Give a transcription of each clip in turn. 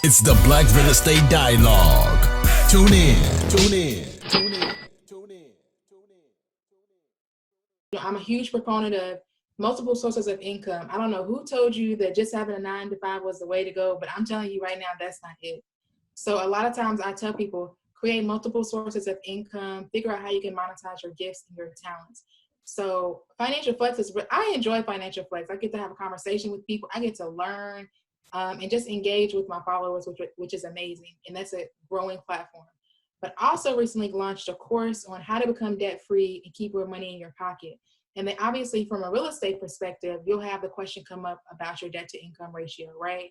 It's the Black Real Estate Dialogue. Tune in. Tune in. Tune in. Tune in. I'm a huge proponent of multiple sources of income. I don't know who told you that just having a 9 to 5 was the way to go, but I'm telling you right now, that's not it. So a lot of times I tell people, create multiple sources of income, figure out how you can monetize your gifts and your talents. So financial flex I enjoy financial flex. I get to have a conversation with people. I get to learn and just engage with my followers, which is amazing. And that's a growing platform. But also recently launched a course on how to become debt-free and keep your money in your pocket. And then obviously from a real estate perspective, you'll have the question come up about your debt to income ratio, right?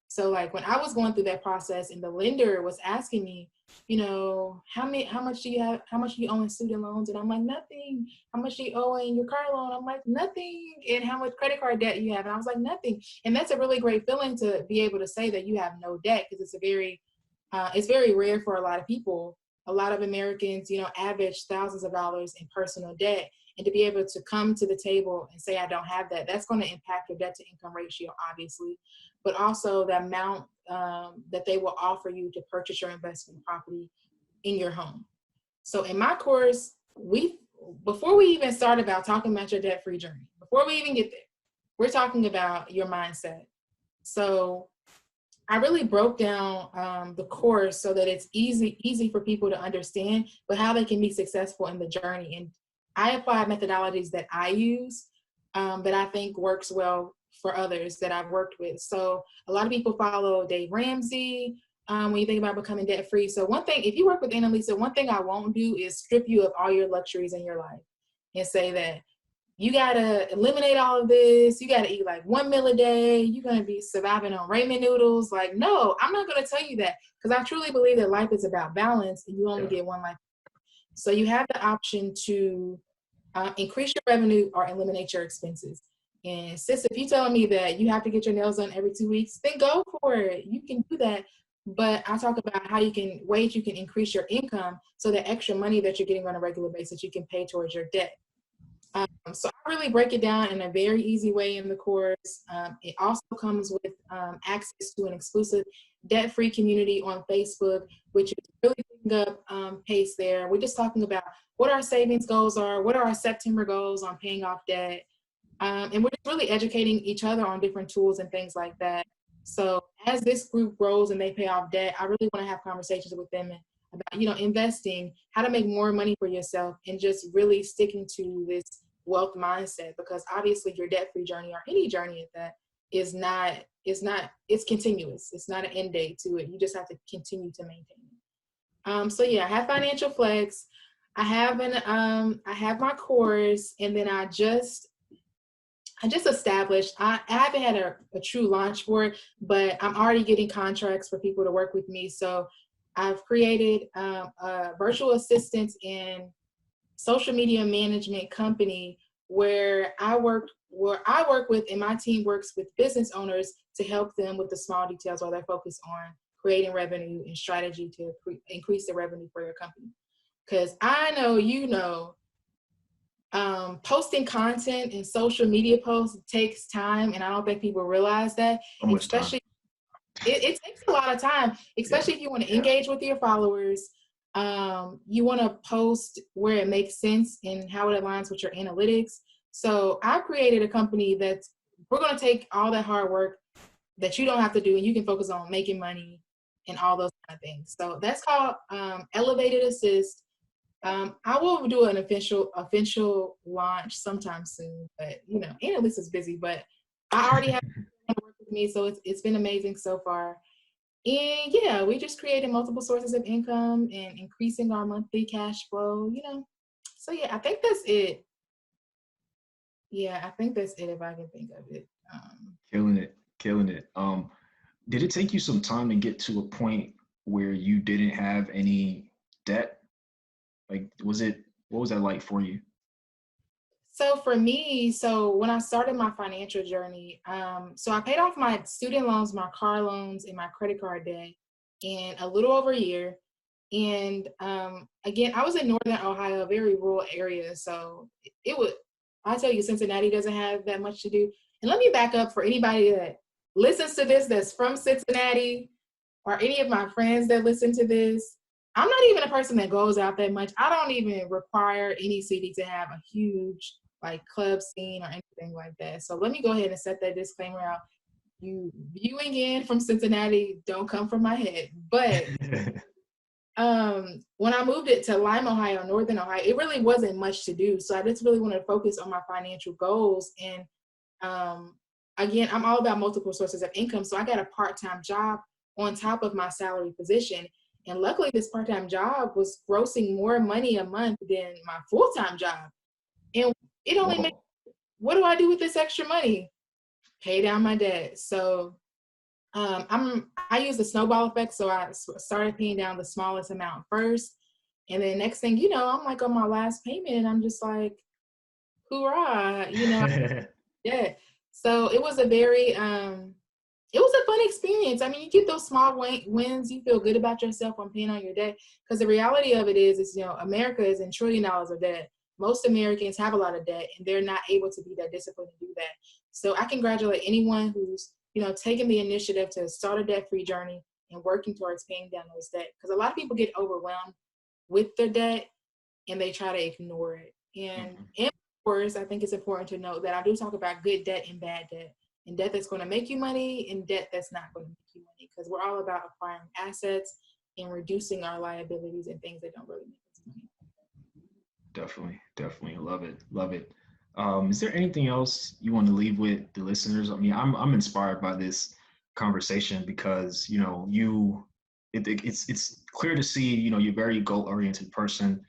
So like when I was going through that process and the lender was asking me, how much do you have, how much do you owe in student loans? And I'm like, nothing. How much do you owe in your car loan? I'm like, nothing. And how much credit card debt you have? And I was like, nothing. And that's a really great feeling to be able to say that you have no debt, because it's very rare for a lot of people. A lot of Americans, average thousands of dollars in personal debt. And to be able to come to the table and say, I don't have that, that's going to impact your debt to income ratio, obviously, but also the amount that they will offer you to purchase your investment property in your home. So in my course, before we even start about talking about your debt-free journey, before we even get there, we're talking about your mindset. So I really broke down the course so that it's easy for people to understand, but how they can be successful in the journey. And I apply methodologies that I use that I think works well for others that I've worked with. So a lot of people follow Dave Ramsey when you think about becoming debt-free. So one thing, if you work with Annalisa, one thing I won't do is strip you of all your luxuries in your life and say that you gotta eliminate all of this. You gotta eat like 1 meal a day. You're gonna be surviving on ramen noodles. Like, no, I'm not gonna tell you that, because I truly believe that life is about balance and you only get one life. So you have the option to increase your revenue or eliminate your expenses. And sis, if you're telling me that you have to get your nails done every 2 weeks, then go for it. You can do that. But I talk about how you can increase your income so that extra money that you're getting on a regular basis, you can pay towards your debt. So I really break it down in a very easy way in the course. It also comes with access to an exclusive debt-free community on Facebook, which is really picking up pace there. We're just talking about what our savings goals are, what are our September goals on paying off debt. And we're just really educating each other on different tools and things like that. So as this group grows and they pay off debt, I really want to have conversations with them about, investing, how to make more money for yourself, and just really sticking to this wealth mindset, because obviously your debt-free journey, or any journey at that, it's continuous. It's not an end date to it. You just have to continue to maintain it. So yeah, I have financial flex. I have my course, and then I just established, I haven't had a true launch for it, but I'm already getting contracts for people to work with me. So I've created a virtual assistance and social media management company where I work with, and my team works with business owners to help them with the small details while they're focused on creating revenue and strategy to increase the revenue for their company. Because I know, posting content and social media posts takes time, and I don't think people realize that. Especially, it takes a lot of time, especially if you want to engage with your followers. You want to post where it makes sense and how it aligns with your analytics. So I created a company we're going to take all that hard work that you don't have to do, and you can focus on making money and all those kind of things. So that's called Elevated Assist. I will do an official launch sometime soon, but Annalisa's busy, but I already have work with me, so it's been amazing so far. And yeah, we just created multiple sources of income and increasing our monthly cash flow, So yeah, I think that's it. Yeah, I think that's it if I can think of it. Killing it. Did it take you some time to get to a point where you didn't have any debt? Like, what was that like for you? So for me, when I started my financial journey, so I paid off my student loans, my car loans, and my credit card debt in a little over a year. And again, I was in Northern Ohio, a very rural area. So I tell you, Cincinnati doesn't have that much to do. And let me back up for anybody that listens to this that's from Cincinnati. or any of my friends that listen to this, I'm not even a person that goes out that much. I don't even require any city to have a huge like club scene or anything like that. So let me go ahead and set that disclaimer out. You viewing in from Cincinnati don't come from my head. But when I moved it to Lime, Ohio, Northern Ohio, it really wasn't much to do. So I just really wanted to focus on my financial goals. And again, I'm all about multiple sources of income. So I got a part-time job on top of my salary position. And luckily, this part-time job was grossing more money a month than my full-time job. And it only makes, what do I do with this extra money? Pay down my debt. So I use the snowball effect. So I started paying down the smallest amount first. And then next thing, you know, I'm like on my last payment and I'm just like, hoorah, you know, yeah. So it was a very, it was a fun experience. I mean, you get those small wins. You feel good about yourself on paying on your debt. Because the reality of it is, you know, America is in $1 trillion of debt. Most Americans have a lot of debt, and they're not able to be that disciplined to do that. So I congratulate anyone who's, you know, taking the initiative to start a debt-free journey and working towards paying down those debt. Because a lot of people get overwhelmed with their debt, and they try to ignore it. And of course, I think it's important to note that I do talk about good debt and bad debt. And debt that's going to make you money and debt that's not going to make you money, because we're all about acquiring assets and reducing our liabilities and things that don't really make us money. Definitely. Love it. Is there anything else you want to leave with the listeners? I mean, I'm inspired by this conversation because, you know, it's clear to see, you know, you're a very goal-oriented person,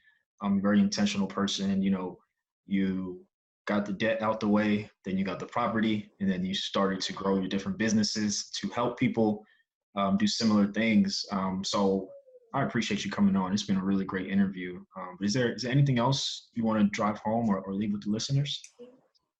a very intentional person. You know, you got the debt out the way, then you got the property, and then you started to grow your different businesses to help people do similar things. So I appreciate you coming on. It's been a really great interview. But is there anything else you want to drive home or leave with the listeners?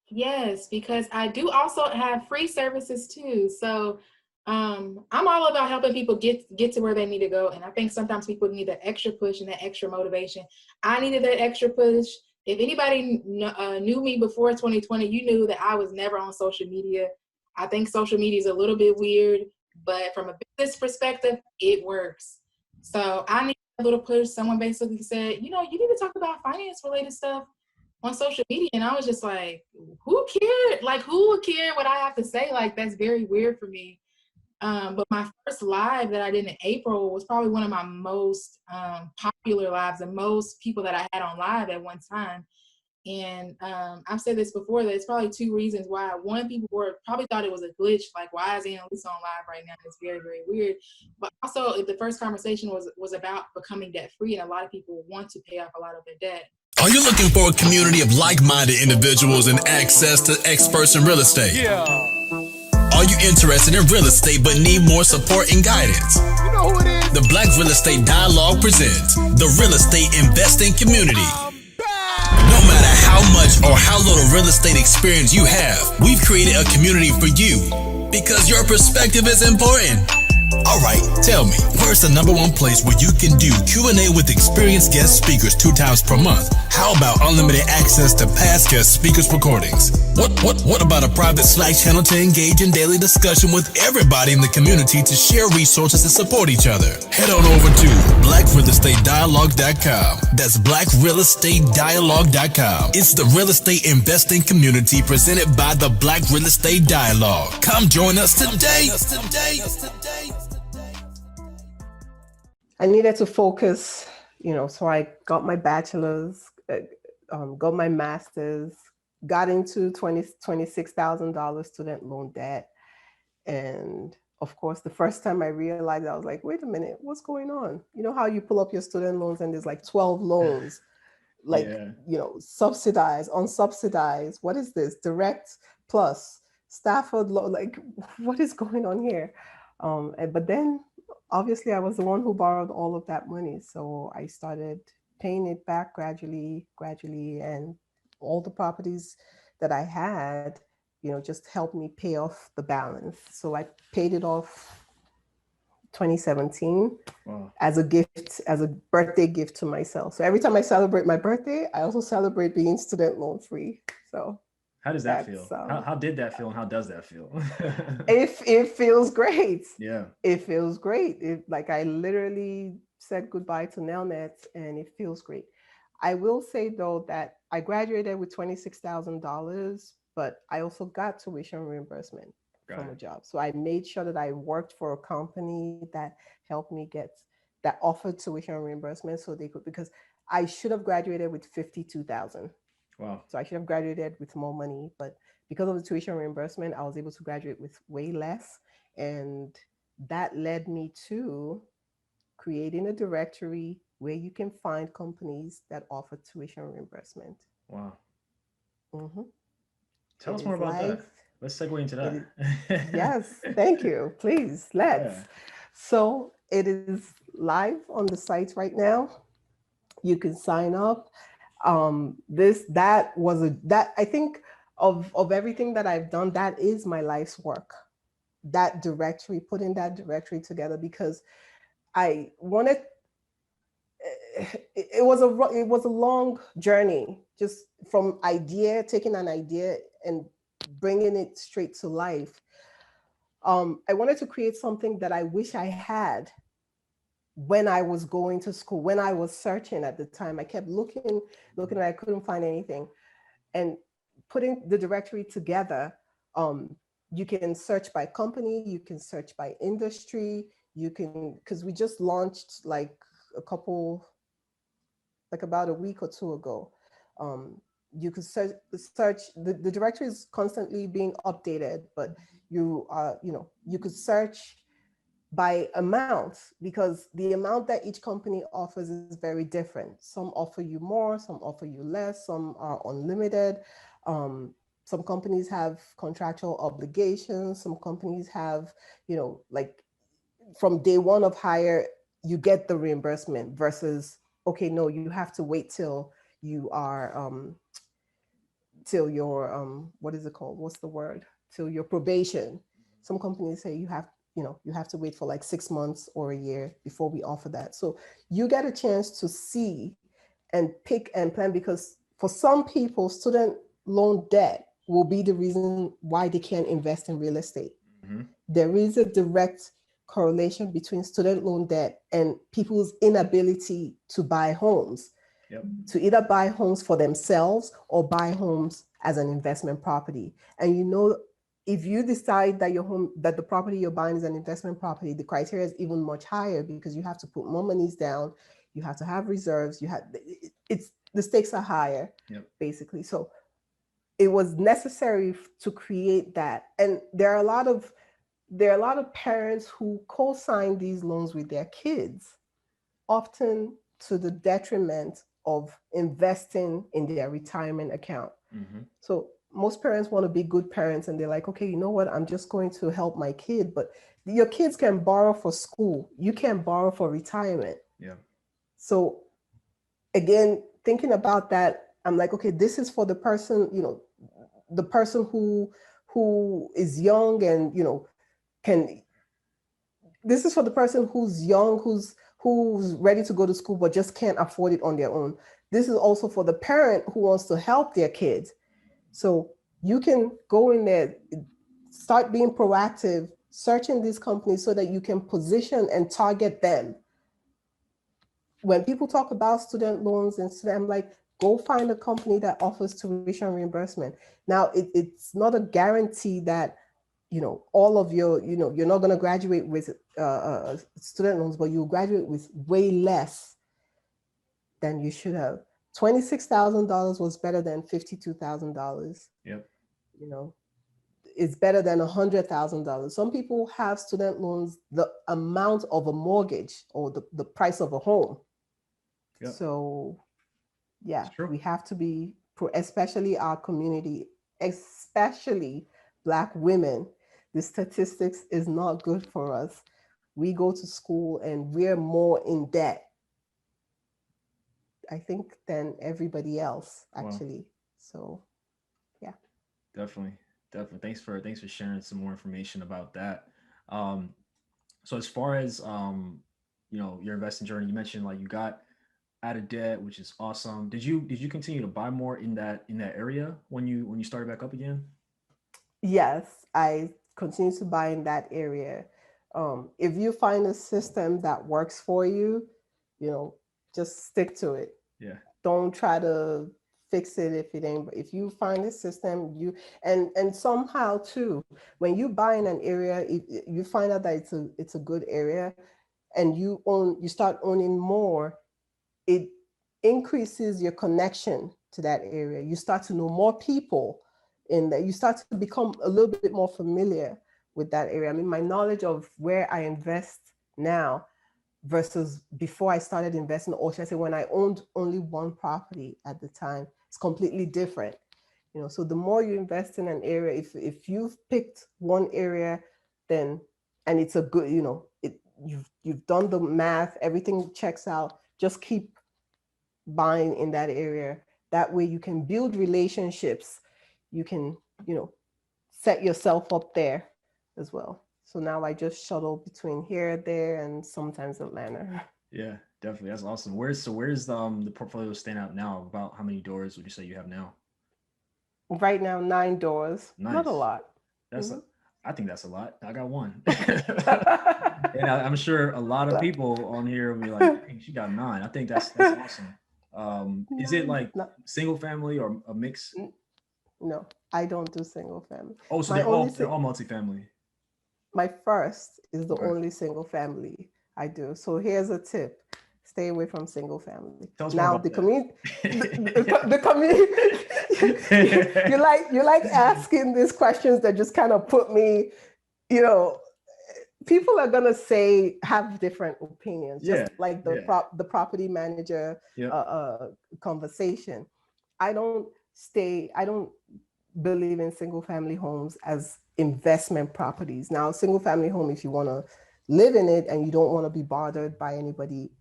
Yes, because I do also have free services too. So I'm all about helping people get to where they need to go. And I think sometimes people need that extra push and that extra motivation. I needed that extra push. If anybody knew me before 2020, you knew that I was never on social media. I think social media is a little bit weird, but from a business perspective, it works. So I need a little push. Someone basically said, you know, you need to talk about finance related stuff on social media. And I was just like, who cared? Like, who would care what I have to say? Like, that's very weird for me. But my first live that I did in April was probably one of my most popular lives, and most people that I had on live at one time. And I've said this before, that it's probably two reasons why. One, people probably thought it was a glitch, like, why is Annalisa on live right now? It's very, very weird. But also, the first conversation was about becoming debt free, and a lot of people want to pay off a lot of their debt. Are you looking for a community of like-minded individuals and access to experts in real estate? Yeah. Are you interested in real estate but need more support and guidance? You know who it is? The Black Real Estate Dialogue presents the Real Estate Investing Community. No matter how much or how little real estate experience you have, we've created a community for you because your perspective is important. All right, tell me, where's the number one place where you can do Q&A with experienced guest speakers 2 times per month? How about unlimited access to past guest speakers' recordings? What about a private Slack channel to engage in daily discussion with everybody in the community to share resources and support each other? Head on over to blackrealestatedialogue.com. That's blackrealestatedialogue.com. It's the real estate investing community presented by the Black Real Estate Dialogue. Come join us today. I needed to focus, you know, so I got my bachelor's, got my master's, got into $26,000 student loan debt. And of course, the first time I realized, I was like, wait a minute, what's going on? You know how you pull up your student loans and there's like 12 loans, like, you know, subsidized, unsubsidized. What is this? Direct plus Stafford loan, like, what is going on here? But then obviously I was the one who borrowed all of that money. So I started paying it back gradually, and all the properties that I had, you know, just helped me pay off the balance. So I paid it off 2017 as a gift, as a birthday gift to myself. So every time I celebrate my birthday, I also celebrate being student loan free. So How does that feel? That's How did that feel, and how does that feel? it feels great. Yeah. It feels great. Like I literally said goodbye to Nelnet, and it feels great. I will say though that I graduated with $26,000, but I also got tuition reimbursement Got from a it. job. So I made sure that I worked for a company that helped me get that offered tuition reimbursement so they could, because I should have graduated with 52,000. Wow. So I should have graduated with more money, but because of the tuition reimbursement, I was able to graduate with way less. And that led me to creating a directory where you can find companies that offer tuition reimbursement. Wow. Mm-hmm. Tell It us more is about that. live. Let's segue into It is, that. yes, thank you. Please, let's. Yeah. So it is live on the site right now. You can sign up. That I think of everything that I've done, that is my life's work. That directory, putting that directory together, because I wanted it was a long journey, just from idea, taking an idea and bringing it straight to life. I wanted to create something that I wish I had when I was going to school, when I was searching at the time. I kept looking, and I couldn't find anything. And putting the directory together, you can search by company, you can search by industry, you can, because we just launched like about a week or two ago. You could search the directory is constantly being updated, but you could search by amount, because the amount that each company offers is very different. Some offer you more, some offer you less, some are unlimited. Some companies have contractual obligations, some companies have, like from day one of hire, you get the reimbursement versus, okay, no, you have to wait till you are, till your, what is it called? What's the word? Till your probation. Some companies say you have to wait for like 6 months or a year before we offer that. So you get a chance to see and pick and plan, because for some people, student loan debt will be the reason why they can't invest in real estate. Mm-hmm. There is a direct correlation between student loan debt and people's inability to buy homes. Yep. To either buy homes for themselves or buy homes as an investment property. And if you decide that the property you're buying is an investment property, the criteria is even much higher, because you have to put more monies down, you have to have reserves, the stakes are higher. Yep. Basically. So it was necessary to create that. And there are a lot of parents who co-sign these loans with their kids, often to the detriment of investing in their retirement account. Mm-hmm. So most parents want to be good parents, and they're like, okay, you know what? I'm just going to help my kid. But your kids can borrow for school. You can't borrow for retirement. Yeah. So again, thinking about that, I'm like, okay, this is for the person, the person who is young and, can, this is for the person who's young, who's ready to go to school, but just can't afford it on their own. This is also for the parent who wants to help their kids. So you can go in there, start being proactive, searching these companies so that you can position and target them. When people talk about student loans and student, I'm like, go find a company that offers tuition reimbursement. Now, it's not a guarantee that, all of you're not going to graduate with student loans, but you'll graduate with way less than you should have. $26,000 was better than $52,000. Yep. It's better than $100,000. Some people have student loans the amount of a mortgage or the price of a home. Yep. So yeah, we have to be especially our community, especially Black women. The statistics is not good for us. We go to school and we're more in debt, I think, than everybody else, actually. Wow. So yeah. Definitely. Thanks for sharing some more information about that. So as far as your investing journey, you mentioned like you got out of debt, which is awesome. Did you continue to buy more in that area when you started back up again? Yes, I continue to buy in that area. If you find a system that works for you, you know, just stick to it. Yeah. Don't try to fix it if it ain't. But if you find a system, and somehow too, when you buy in an area, you find out that it's a good area, and you start owning more, it increases your connection to that area. You start to know more people in that. You start to become a little bit more familiar with that area. I mean, my knowledge of where I invest now versus before I started investing, or should I say when I owned only one property at the time, it's completely different. You know, so the more you invest in an area, if you've picked one area, then, and it's a good, you know, you've done the math, everything checks out, just keep buying in that area. That way you can build relationships. You can, you know, set yourself up there as well. So now I just shuttle between here, there, and sometimes Atlanta. Yeah, definitely. That's awesome. Where's the portfolio stand out now? About how many doors would you say you have now? Right now, 9 doors. Not a Nice. lot. That's Mhm. I think that's a lot. I got one. And I'm sure a lot of people on here will be like, "Dang, she got 9." I think that's awesome. Is it Nine, like not, single family or a mix? no, I don't do single family. Oh, so My only, they're all multifamily. my first is the Okay. only single family I do. So here's a tip: stay away from single family. Tell us more Now about the that. community, the community. You like asking these questions that just kind of put me, you know. People are gonna say have different opinions, just Yeah, like yeah, the property manager yep. conversation. I don't believe in single family homes as investment properties. Now, single family home, if you want to live in it and you don't want to be bothered by anybody,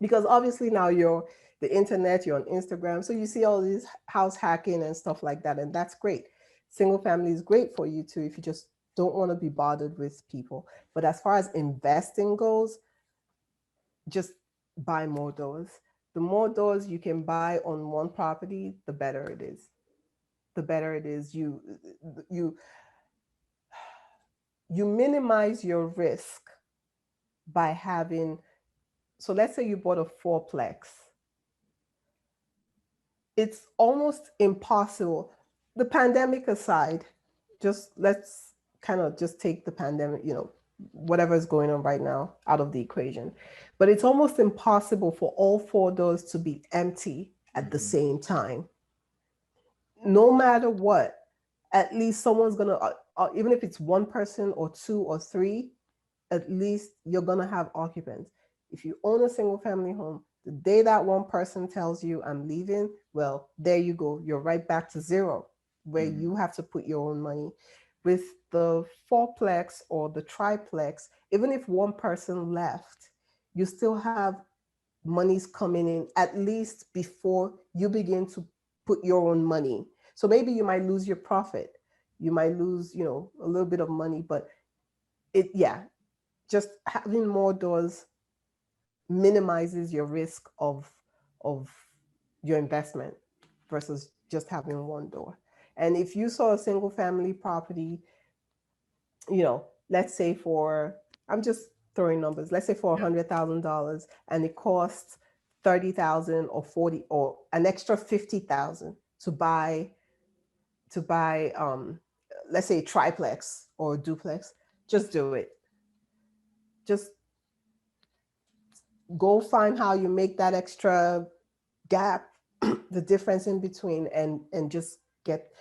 because obviously now you're the internet, you're on Instagram, so you see all these house hacking and stuff like that, and that's great. Single family is great for you too if you just don't want to be bothered with people. But as far as investing goes, just buy more doors. The more doors you can buy on one property, the better it is. The better it is. You you minimize your risk by having, so let's say you bought a fourplex. It's almost impossible. The pandemic aside, just let's kind of just take the pandemic, you know, whatever is going on right now out of the equation. But it's almost impossible for all four doors to be empty at the Mhm. same time. No matter what, at least someone's gonna, even if it's one person or two or three, at least you're gonna have occupants. If you own a single family home, the day that one person tells you I'm leaving, well, there you go. You're right back to zero, where Mhm. you have to put your own money. With the fourplex or the triplex, even if one person left, you still have monies coming in at least before you begin to put your own money. So maybe you might lose your profit. You might lose, you know, a little bit of money, but yeah, just having more doors minimizes your risk of your investment versus just having one door. And if you saw a single family property, you know, let's say for, I'm just throwing numbers, let's say for Yeah. $100,000 and it costs 30,000 or 40 or an extra 50,000 to buy let's say a triplex or a duplex, just do it. Just go find how you make that extra gap, the difference in between, and just get.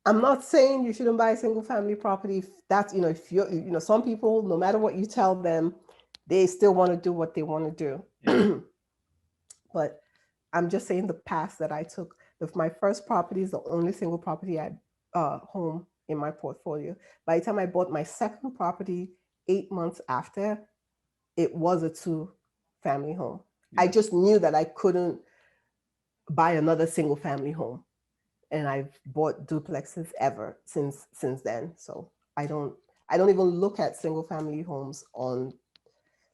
I'm not saying you shouldn't buy a single family property. If that's, you know, if you're, you know, some people, no matter what you tell them, they still want to do what they want to Yeah. do. But I'm just saying the path that I took. If my first property is the only single property I home in my portfolio. By the time I bought my second property 8 months after, it was a two-family home. I Yeah. just knew that I couldn't buy another single family home, and I've bought duplexes ever since then. So I don't even look at single family homes on,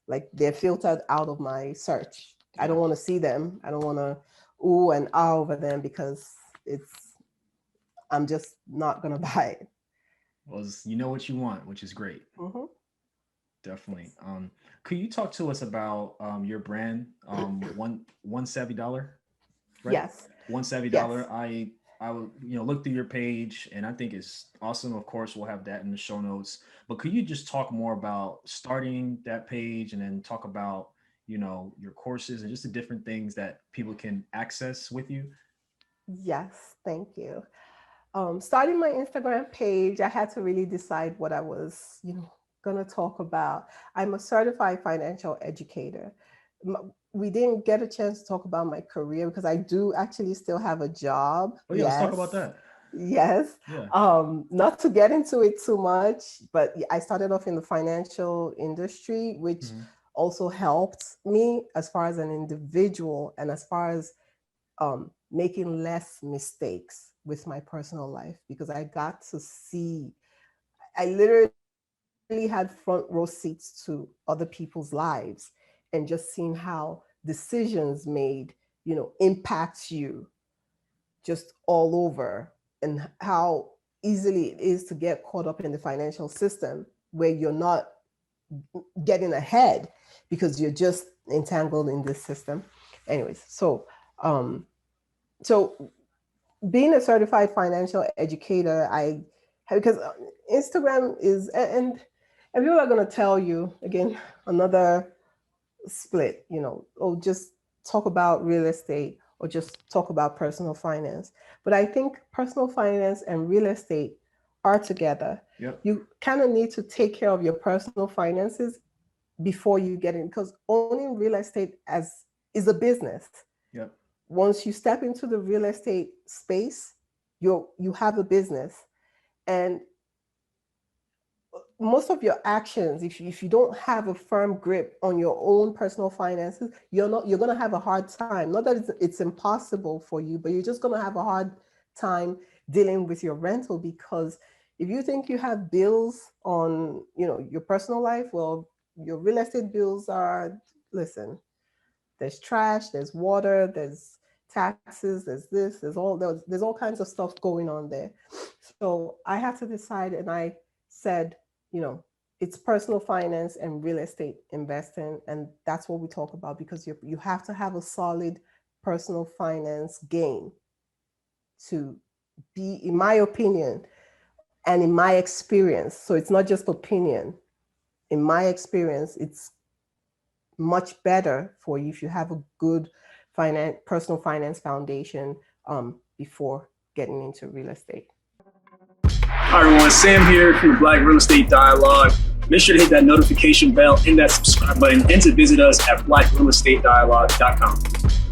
like, they're filtered out of my search. I don't want to see them. I don't want to ooh and ah over them because I'm just not going to buy it. Well, you know what you want, which is great. Mm-hmm. Definitely. Could you talk to us about your brand, One Savvy Dollar? Right? Yes. One Savvy Dollar. I will, look through your page, and I think it's awesome. Of course, we'll have that in the show notes. But could you just talk more about starting that page, and then talk about, your courses and just the different things that people can access with you? Yes, thank you. Starting my Instagram page, I had to really decide what I was, going to talk about. I'm a certified financial educator. We didn't get a chance to talk about my career because I do actually still have a job. Oh yeah, let's talk about that. Yes. Yeah. Not to get into it too much, but I started off in the financial industry, which also helped me as far as an individual and as far as making less mistakes with my personal life, because I got to see, I literally had front row seats to other people's lives and just seeing how decisions made, impacts you just all over, and how easily it is to get caught up in the financial system where you're not getting ahead because you're just entangled in this system. Anyways, so being a certified financial educator, because Instagram is, and people are going to tell you, again, another split, just talk about real estate or just talk about personal finance. But I think personal finance and real estate are together. Yep. You kind of need to take care of your personal finances before you get in, because owning real estate is a business. Yep. Once you step into the real estate space, you have a business. And most of your actions, if you don't have a firm grip on your own personal finances, you're going to have a hard time. Not that it's impossible for you, but you're just going to have a hard time dealing with your rental, because if you think you have bills on, your personal life, well, your real estate bills are, listen, there's trash, there's water, there's taxes, there's this, there's all kinds of stuff going on there. So I had to decide, and I said, it's personal finance and real estate investing, and that's what we talk about, because you have to have a solid personal finance game to be, in my opinion, and in my experience. So it's not just opinion. In my experience, it's much better for you if you have a good personal finance foundation before getting into real estate. Hi everyone, Sam here from the Black Real Estate Dialogue. Make sure to hit that notification bell and that subscribe button, and to visit us at blackrealestatedialogue.com.